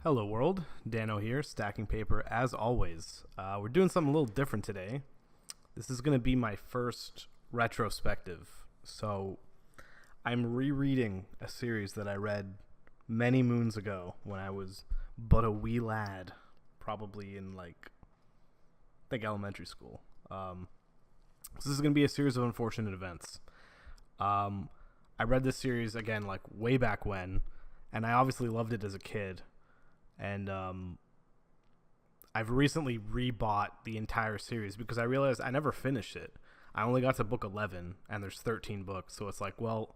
Hello world, Dano here, stacking paper as always. We're doing something a little different today. This is going to be my first retrospective. So I'm rereading a series that I read many moons ago when I was but a wee lad, probably in elementary school. So this is going to be a series of unfortunate events. I read this series again way back when, and I obviously loved it as a kid. And I've recently rebought the entire series because I realized I never finished it. I only got to book 11, and there's 13 books. So it's there was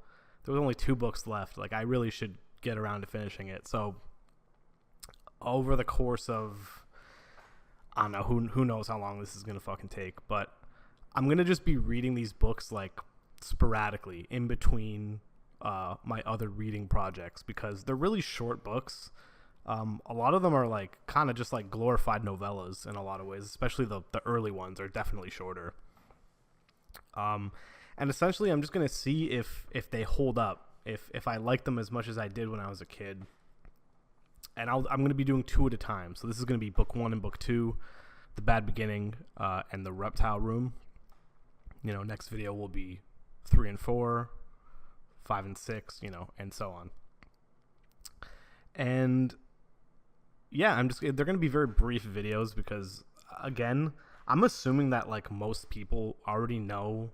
only 2 books left. I really should get around to finishing it. So over the course of, I don't know, who knows how long this is going to fucking take. But I'm going to just be reading these books sporadically in between my other reading projects because they're really short books. A lot of them are kind of just glorified novellas in a lot of ways, especially the early ones are definitely shorter. And essentially I'm just going to see if they hold up, if I like them as much as I did when I was a kid. And I'm going to be doing 2 at a time. So this is going to be book 1 and book 2, The Bad Beginning, and The Reptile Room. Next video will be 3 and 4, 5 and 6, and so on. And yeah, they're going to be very brief videos because, again, I'm assuming that most people already know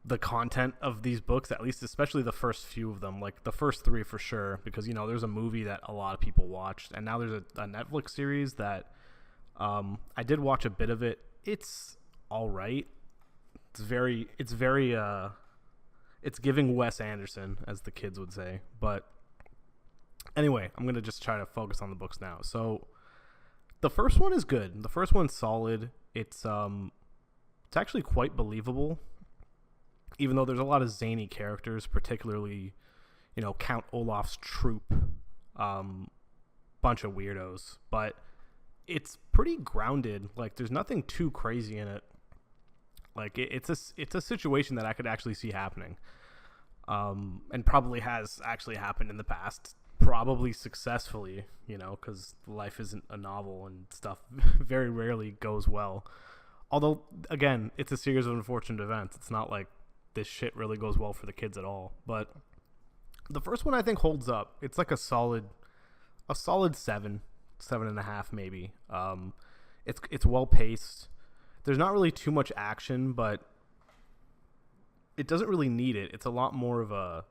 the content of these books, at least especially the first few of them, the first 3 for sure, because, there's a movie that a lot of people watched, and now there's a Netflix series that I did watch a bit of it. It's all right. It's giving Wes Anderson, as the kids would say, but anyway, I'm going to just try to focus on the books now. So the first one is good. The first one's solid. It's actually quite believable, even though there's a lot of zany characters, particularly, Count Olaf's troop, bunch of weirdos, but it's pretty grounded. There's nothing too crazy in it. It's a situation that I could actually see happening, and probably has actually happened in the past. Probably successfully, because life isn't a novel and stuff very rarely goes well. Although, again, it's a series of unfortunate events. It's not like this shit really goes well for the kids at all. But the first one I think holds up. It's a solid 7.5 maybe. It's well paced. There's not really too much action, but it doesn't really need it. It's a lot more of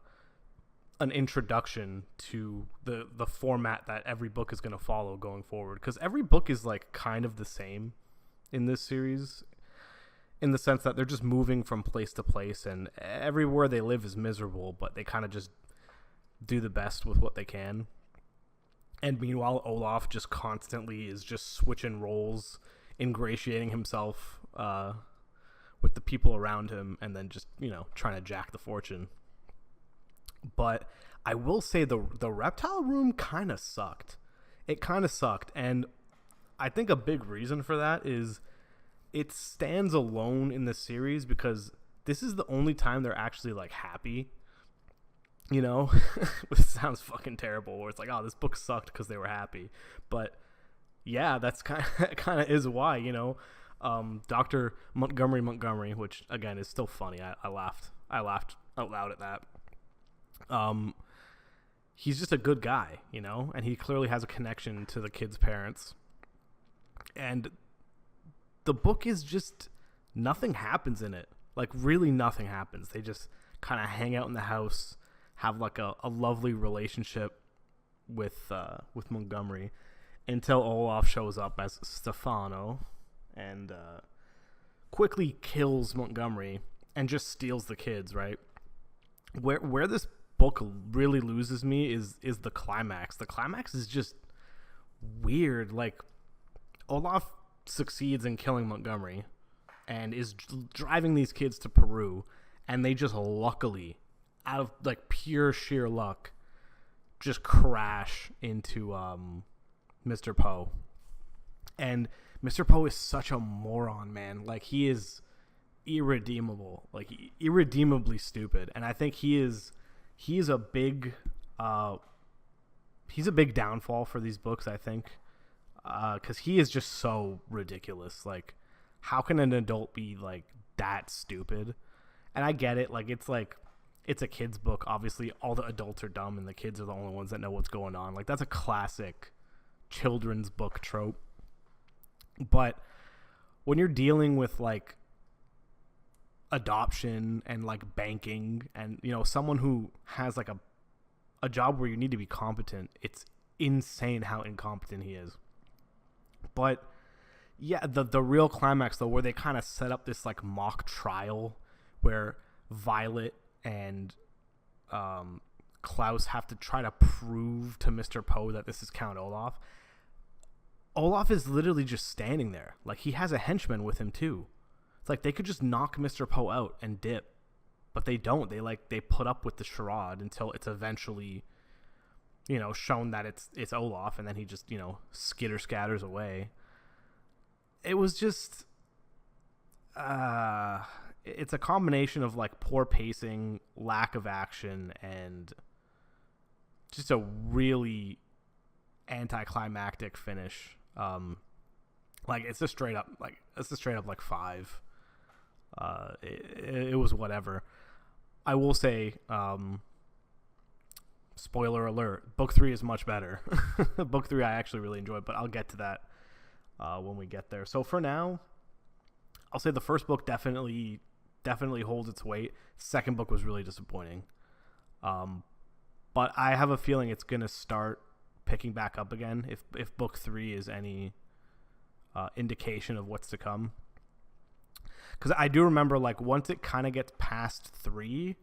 an introduction to the format that every book is going to follow going forward, because every book is kind of the same in this series, in the sense that they're just moving from place to place, and everywhere they live is miserable, but they kind of just do the best with what they can. And meanwhile, Olaf just constantly is just switching roles, ingratiating himself with the people around him, and then just trying to jack the fortune. But I will say the Reptile Room kind of sucked. It kind of sucked. And I think a big reason for that is it stands alone in the series because this is the only time they're actually happy. Which sounds fucking terrible, where it's oh, this book sucked because they were happy. But yeah, that's kind of is why, Dr. Montgomery, which again is still funny. I laughed out loud at that. He's just a good guy, and he clearly has a connection to the kids' parents. And the book is just, nothing happens in it. Really nothing happens. They just kind of hang out in the house, have a lovely relationship with Montgomery until Olaf shows up as Stefano and quickly kills Montgomery and just steals the kids, right? Where this book really loses me is the climax. The climax is just weird. Olaf succeeds in killing Montgomery and is driving these kids to Peru, and they just luckily, out of pure sheer luck, just crash into Mr. Poe. And Mr. Poe is such a moron, man. He is irredeemable, irredeemably stupid. And I think he is a big he's a big downfall for these books, I think, because he is just so ridiculous. Like, how can an adult be like that stupid? And I get it. Like it's a kid's book. Obviously, all the adults are dumb and the kids are the only ones that know what's going on. Like, that's a classic children's book trope. But when you're dealing with like adoption and like banking and, you know, someone who has like a job where you need to be competent, it's insane how incompetent he is. But yeah, the real climax though, where they kind of set up this like mock trial where Violet and Klaus have to try to prove to Mr. Poe that this is Count Olaf. Olaf is literally just standing there. Like, he has a henchman with him too. It's like they could just knock Mr. Poe out and dip, but they don't. They put up with the charade until it's eventually, you know, shown that it's Olaf, and then he just, you know, scatters away. It was just it's a combination of like poor pacing, lack of action, and just a really anticlimactic finish. Like, it's a straight up like 5. It was whatever. I will say, spoiler alert, book 3 is much better. Book 3 I actually really enjoyed, but I'll get to that when we get there. So for now, I'll say the first book definitely holds its weight. Second book was really disappointing. But I have a feeling it's going to start picking back up again if book 3 is any indication of what's to come. Because I do remember, like, once it kind of gets past 3,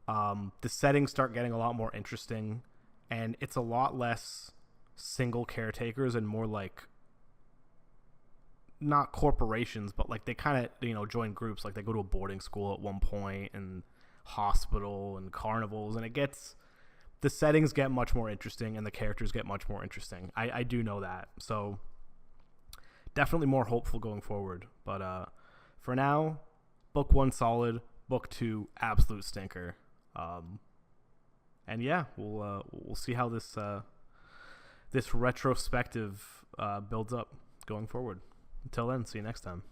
the settings start getting a lot more interesting, and it's a lot less single caretakers and more like, not corporations, but like they kind of, you know, join groups. Like, they go to a boarding school at one point, and hospital and carnivals, and the settings get much more interesting and the characters get much more interesting. I do know that. So definitely more hopeful going forward. But for now, book 1 solid, book 2 absolute stinker. And yeah, we'll see how this retrospective builds up going forward. Until then, see you next time.